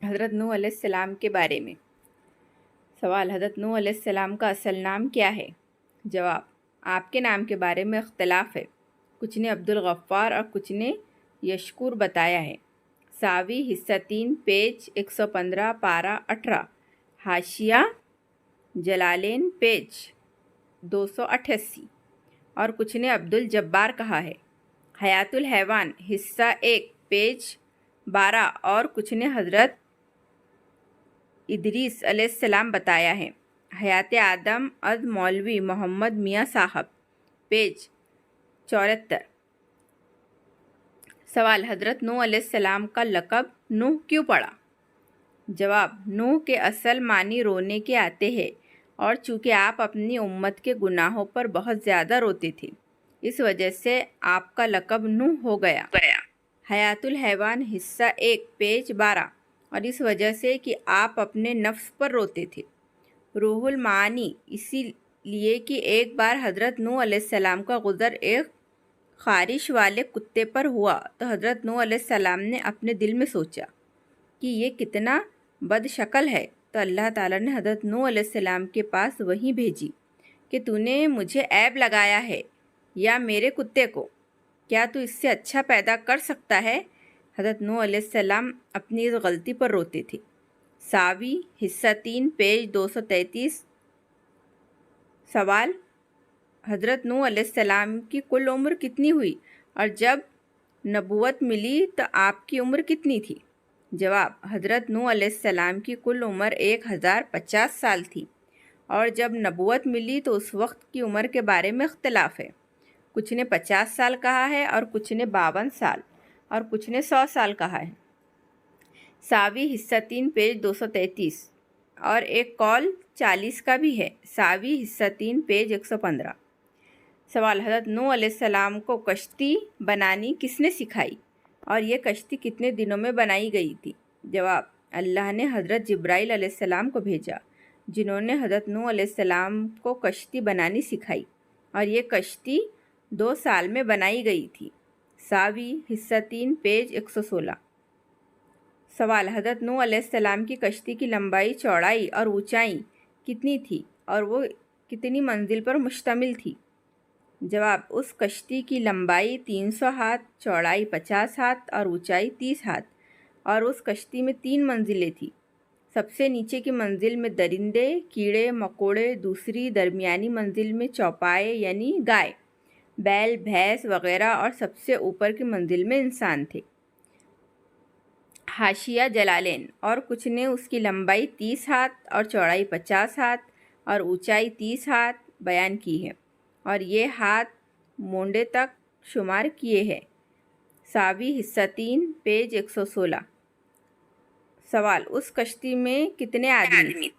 حضرت نوح علیہ السلام کے بارے میں سوال: حضرت نوح علیہ السلام کا اصل نام کیا ہے؟ جواب: آپ کے نام کے بارے میں اختلاف ہے، کچھ نے عبدالغفار اور کچھ نے یشکور بتایا ہے۔ ساوی حصہ 3 پیج 115 پارہ 18، حاشیہ جلالین پیج 288، اور کچھ نے عبدالجبار کہا ہے۔ حیات الحیوان حصہ 1 پیج 12، اور کچھ نے حضرت ادریس علیہ السلام بتایا ہے۔ حیات آدم از مولوی محمد میاں صاحب پیج 74۔ سوال: حضرت نوح علیہ السلام کا لقب نوح کیوں پڑا؟ جواب: نوح کے اصل معنی رونے کے آتے ہیں، اور چونکہ آپ اپنی امت کے گناہوں پر بہت زیادہ روتے تھے، اس وجہ سے آپ کا لقب نوح ہو گیا۔ حیات الحیوان حصہ 1 پیج 12، اور اس وجہ سے کہ آپ اپنے نفس پر روتے تھے۔ روح المعانی اسی لیے کہ ایک بار حضرت نوح علیہ السلام کا گزر ایک خارش والے کتے پر ہوا تو حضرت نوح علیہ السلام نے اپنے دل میں سوچا کہ یہ کتنا بد شکل ہے، تو اللہ تعالیٰ نے حضرت نوح علیہ السلام کے پاس وحی بھیجی کہ تو نے مجھے عیب لگایا ہے یا میرے کتے کو، کیا تو اس سے اچھا پیدا کر سکتا ہے؟ حضرت نوح علیہ السلام اپنی اس غلطی پر روتے تھے۔ ساوی حصہ 3 پیج 233۔ سوال: حضرت نوح علیہ السلام کی کل عمر کتنی ہوئی، اور جب نبوت ملی تو آپ کی عمر کتنی تھی؟ جواب: حضرت نوح علیہ السلام کی کل عمر 1050 سال تھی، اور جب نبوت ملی تو اس وقت کی عمر کے بارے میں اختلاف ہے، کچھ نے 50 سال کہا ہے اور کچھ نے 52 سال اور کچھ نے 100 سال کہا ہے۔ ساوی حصہ 3 پیج 233، اور ایک قول 40 کا بھی ہے۔ ساوی حصہ 3 پیج 115۔ سوال: حضرت نوح علیہ السلام کو کشتی بنانی کس نے سکھائی، اور یہ کشتی کتنے دنوں میں بنائی گئی تھی؟ جواب: اللہ نے حضرت جبرائیل علیہ السلام کو بھیجا، جنہوں نے حضرت نوح علیہ السلام کو کشتی بنانی سکھائی، اور یہ کشتی 2 سال میں بنائی گئی تھی۔ ساوی حصہ 3 پیج 116۔ سوال: حضرت نوح علیہ السلام کی کشتی کی لمبائی، چوڑائی اور اونچائی کتنی تھی، اور وہ کتنی منزل پر مشتمل تھی؟ جواب: اس کشتی کی لمبائی 300 ہاتھ، چوڑائی 50 ہاتھ اور اونچائی 30 ہاتھ، اور اس کشتی میں 3 منزلیں تھیں۔ سب سے نیچے کی منزل میں درندے، کیڑے مکوڑے، دوسری درمیانی منزل میں چوپائے یعنی گائے، بیل، بھینس وغیرہ، اور سب سے اوپر کی منزل میں انسان تھے۔ حاشیہ جلالین: اور کچھ نے اس کی لمبائی 30 ہاتھ اور چوڑائی 50 ہاتھ اور اونچائی 30 ہاتھ بیان کی ہے، اور یہ ہاتھ مونڈے تک شمار کیے ہیں۔ ساوی حصہ 3 پیج 116۔ سوال: اس کشتی میں کتنے آدمی؟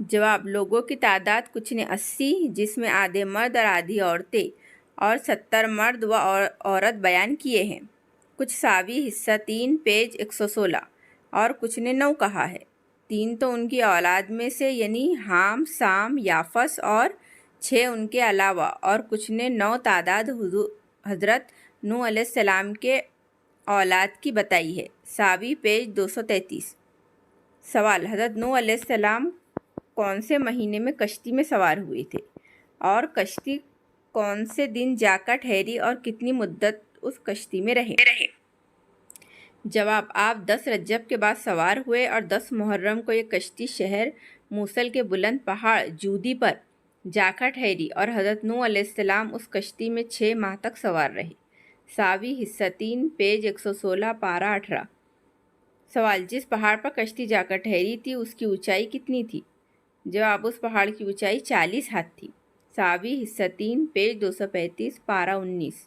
جواب: لوگوں کی تعداد کچھ نے 80، جس میں آدھے مرد اور آدھی عورتیں، اور 70 مرد و عورت بیان کیے ہیں۔ کچھ ساوی حصہ 3 پیج 116، اور کچھ نے 9 کہا ہے۔ 3 تو ان کی اولاد میں سے یعنی حام، سام، یافس، اور 6 ان کے علاوہ، اور کچھ نے 9 تعداد حضرت نوح علیہ السلام کے اولاد کی بتائی ہے۔ ساوی پیج 233۔ سوال: حضرت نوح علیہ السلام کون سے مہینے میں کشتی میں سوار ہوئے تھے، اور کشتی کون سے دن جا کر ٹھہری، اور کتنی مدت اس کشتی میں رہے؟ جواب: آپ 10 رجب کے بعد سوار ہوئے، اور 10 محرم کو یہ کشتی شہر موصل کے بلند پہاڑ جودی پر جا کر ٹھہری، اور حضرت نوح علیہ السلام اس کشتی میں 6 ماہ تک سوار رہے۔ ساوی حصہ 3 پیج 116 پارہ 18۔ سوال: جس پہاڑ پر کشتی جا کر ٹھہری تھی اس کی اونچائی کتنی تھی؟ جواب: اس پہاڑ کی اونچائی 40 ہاتھ تھی۔ ساوی حصہ 3 پیج 235 پارہ 19۔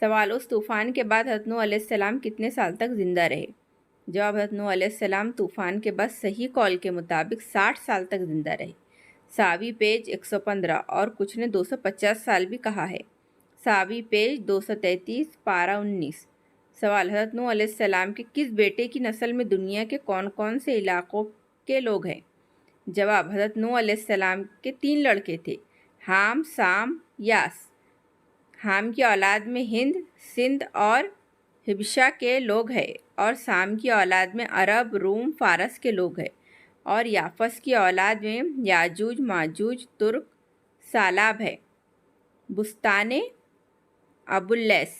سوال: اس طوفان کے بعد حضرت نوح علیہ السلام کتنے سال تک زندہ رہے؟ جواب: حضرت نوح علیہ السلام طوفان کے بعد صحیح قول کے مطابق 60 سال تک زندہ رہے۔ ساوی پیج 115، اور کچھ نے 250 سال بھی کہا ہے۔ ساوی پیج 233 پارہ 19۔ سوال: حضرت نوح علیہ السلام کے کس بیٹے کی نسل میں دنیا کے کون کون سے علاقوں کے لوگ ہیں؟ جواب: حضرت نوح علیہ السلام کے 3 لڑکے تھے، حام، سام، یاس۔ حام کی اولاد میں ہند، سندھ اور حبشہ کے لوگ ہیں، اور سام کی اولاد میں عرب، روم، فارس کے لوگ ہیں، اور یافس کی اولاد میں یاجوج، ماجوج، ترک، سالاب ہے۔ بستان ابواللیث